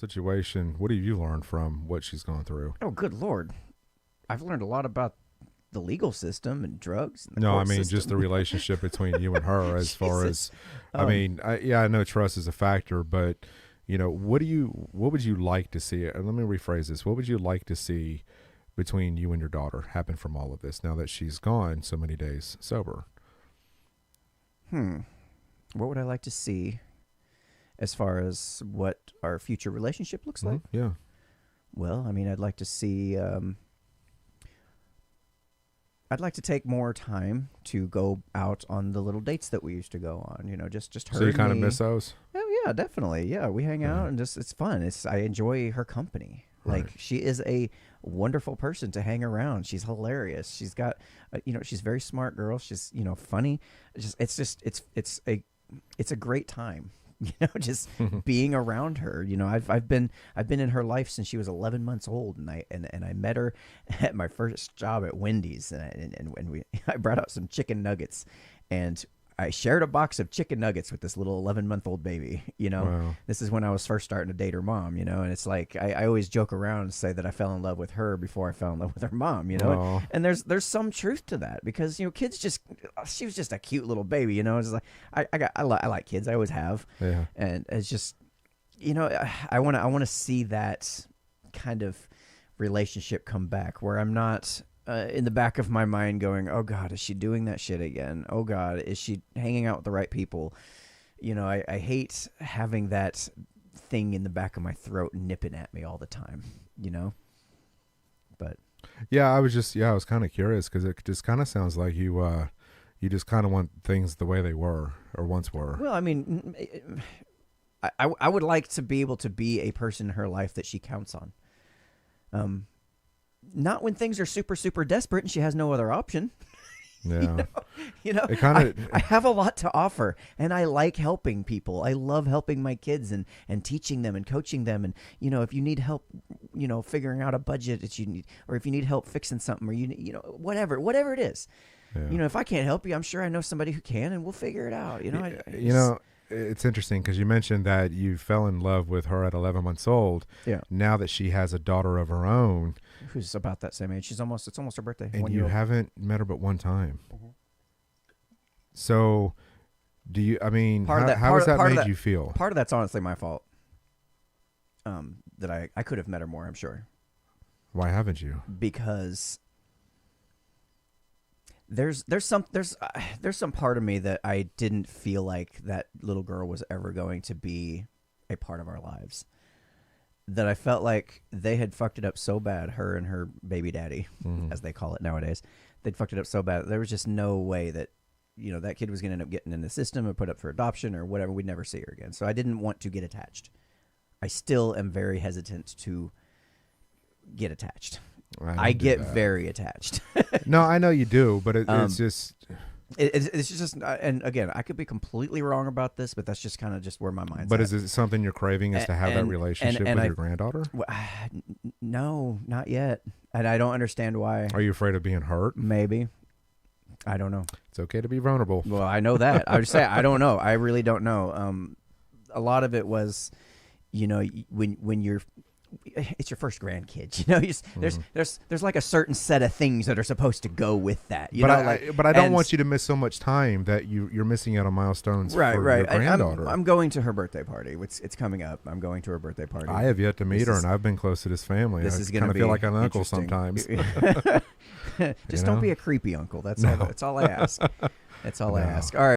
situation, what have you learned from what she's gone through? Oh, good Lord. I've learned a lot about the legal system and drugs. And the No, I court mean, system. just the relationship between you and her as far as, Jesus. I mean, I know trust is a factor, but, you know, what would you like to see? And let me rephrase this. What would you like to see between you and your daughter happen from all of this now that she's gone so many days sober? What would I like to see as far as what our future relationship looks like? Yeah. Well, I mean, I'd like to see, I'd like to take more time to go out on the little dates that we used to go on, you know, just her. So you and kind of me. miss those? Oh yeah, definitely. Yeah. We hang out and it's fun. I enjoy her company. Like Right. she is a wonderful person to hang around. She's hilarious. She's got, she's a very smart girl. She's, funny. It's a great time, just being around her. I've been in her life since she was 11 months old, and I met her at my first job at Wendy's, and I brought out some chicken nuggets, and I shared a box of chicken nuggets with this little 11-month-old baby. Wow. This is when I was first starting to date her mom. And it's like I always joke around and say that I fell in love with her before I fell in love with her mom. Aw. And there's some truth to that, because kids she was just a cute little baby. It's like I like kids. I always have. Yeah. And it's just I want to see that kind of relationship come back, where I'm not in the back of my mind going, oh God, is she doing that shit again? Oh God, is she hanging out with the right people? I hate having that thing in the back of my throat nipping at me all the time, but Yeah, I was kind of curious, because it just kind of sounds like you just kind of want things the way they were or once were. well, I mean, I would like to be able to be a person in her life that she counts on. Not when things are super, super desperate and she has no other option. Yeah. It kind of. I have a lot to offer, and I like helping people. I love helping my kids and teaching them and coaching them. And, if you need help, figuring out a budget that you need, or if you need help fixing something, or whatever it is, Yeah. if I can't help you, I'm sure I know somebody who can, and we'll figure it out. It's interesting because you mentioned that you fell in love with her at 11 months old. Yeah. Now that she has a daughter of her own, Who's about that same age. It's almost her birthday. and 1 you year old. haven't met her but one time. Mhm. So, do you? I mean, Part of that- how part has of- that part of made that- you feel? Part of that's honestly my fault. That I could have met her more, I'm sure. Why haven't you? Because there's some part of me that I didn't feel like that little girl was ever going to be a part of our lives. That I felt like they had fucked it up so bad, her and her baby daddy, as they call it nowadays. They'd fucked it up so bad. There was just no way that, that kid was going to end up getting in the system or put up for adoption or whatever. We'd never see her again. So I didn't want to get attached. I still am very hesitant to get attached. I get very attached. No, I know you do, but it's just. It's just, and again, I could be completely wrong about this, but that's just kind of just where my mind's But at. is it something you're craving, is to have that relationship with your granddaughter? No, not yet. And I don't understand why. Are you afraid of being hurt? Maybe. I don't know. It's okay to be vulnerable. Well, I know that. I would say I don't know. I really don't know. A lot of it was, when you're, it's your first grandkid. There's like a certain set of things that are supposed to go with that. But I don't want you to miss so much time that you're missing out on milestones for your granddaughter. I'm going to her birthday party. It's coming up. I'm going to her birthday party. I have yet to meet her, and I've been close to this family. This I is going kind to of feel like an uncle sometimes. Just don't be a creepy uncle. That's all I ask. That's all I ask. All right.